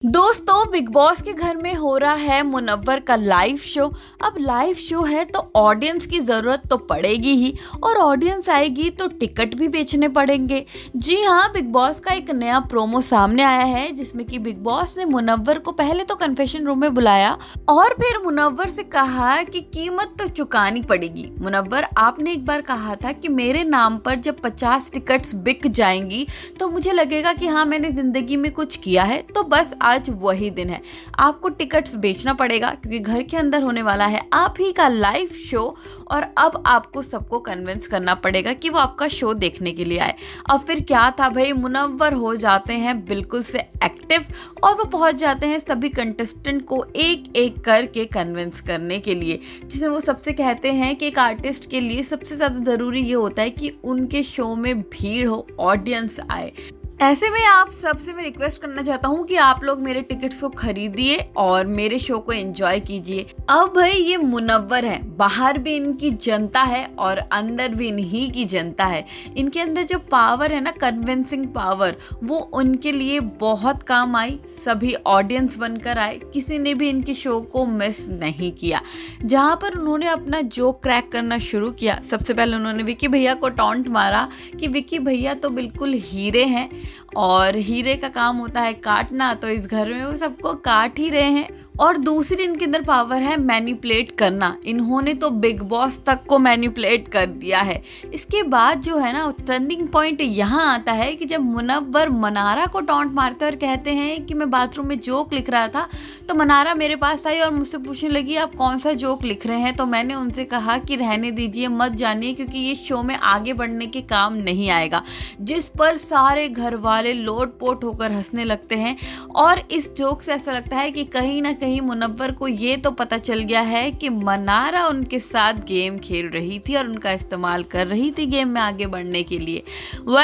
दोस्तों, big boss के घर में हो रहा है मुनव्वर का लाइव शो। अब लाइव शो है तो ऑडियंस की ज़रूरत तो पड़ेगी ही, और ऑडियंस आएगी तो टिकट भी बेचने पड़ेंगे। जी हाँ, बिग बॉस का एक नया प्रोमो सामने आया है जिसमें कि बिग बॉस ने मुनव्वर को पहले तो कन्फेशन रूम में बुलाया और फिर मुनव्वर से कहा कि कीमत तो चुकानी पड़ेगी। मुनव्वर, आपने एक बार कहा था कि मेरे नाम पर जब 50 टिकट्स बिक जाएंगी तो मुझे लगेगा कि हाँ, मैंने ज़िंदगी में कुछ किया है। तो बस आज वही दिन है, आपको टिकट्स बेचना पड़ेगा क्योंकि घर के अंदर होने वाला है आप ही का लाइव शो, और अब आपको सबको कन्विंस करना पड़ेगा कि वो आपका शो देखने के लिए आए। अब फिर क्या था भाई, मुनव्वर हो जाते हैं बिल्कुल से एक्टिव और वो पहुंच जाते हैं सभी कंटेस्टेंट को एक एक करके कन्विंस करने के लिए, जिसे वो सबसे कहते हैं कि एक आर्टिस्ट के लिए सबसे ज़्यादा ज़रूरी ये होता है कि उनके शो में भीड़ हो, ऑडियंस आए। ऐसे में आप सबसे मैं रिक्वेस्ट करना चाहता हूँ कि आप लोग मेरे टिकट्स को खरीदिए और मेरे शो को एंजॉय कीजिए। अब भाई ये मुनव्वर है, बाहर भी इनकी जनता है और अंदर भी इन्हीं की जनता है। इनके अंदर जो पावर है ना, कन्विंसिंग पावर, वो उनके लिए बहुत काम आई। सभी ऑडियंस बनकर आए, किसी ने भी इनके शो को मिस नहीं किया। जहाँ पर उन्होंने अपना जोक क्रैक करना शुरू किया, सबसे पहले उन्होंने विकी भैया को टॉन्ट मारा कि विकी भैया तो बिल्कुल हीरे हैं और हीरे का काम होता है काटना, तो इस घर में वो सबको काट ही रहे हैं। और दूसरी इनके अंदर पावर है मैनिपुलेट करना। इन्होंने तो बिग बॉस तक को मैनिपुलेट कर दिया है। इसके बाद जो है ना, टर्निंग पॉइंट यहाँ आता है कि जब मुनव्वर मनारा को टॉन्ट मारते और कहते हैं कि मैं बाथरूम में जोक लिख रहा था, तो मनारा मेरे पास आई और मुझसे पूछने लगी आप कौन सा जोक लिख रहे हैं। तो मैंने उनसे कहा कि रहने दीजिए, मत जानिए, क्योंकि ये शो में आगे बढ़ने के काम नहीं आएगा। जिस पर सारे घर वाले लोटपोट होकर हंसने लगते हैं। और इस जोक से ऐसा लगता है कि कहीं ना कहीं मुनव्वर को ये तो पता चल गया है कि मनारा उनके साथ गेम खेल रही थी और उनका इस्तेमाल कर रही थी गेम में आगे बढ़ने के लिए।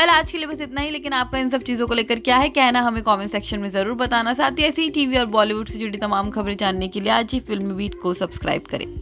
आज के लिए बस इतना ही, लेकिन आपका इन सब चीज़ों को लेकर क्या है कहना, हमें कमेंट सेक्शन में ज़रूर बताना। साथ ही ऐसी टीवी और बॉलीवुड से जुड़ी तमाम खबरें जानने के लिए आज ही फिल्मी बीट को सब्सक्राइब करें।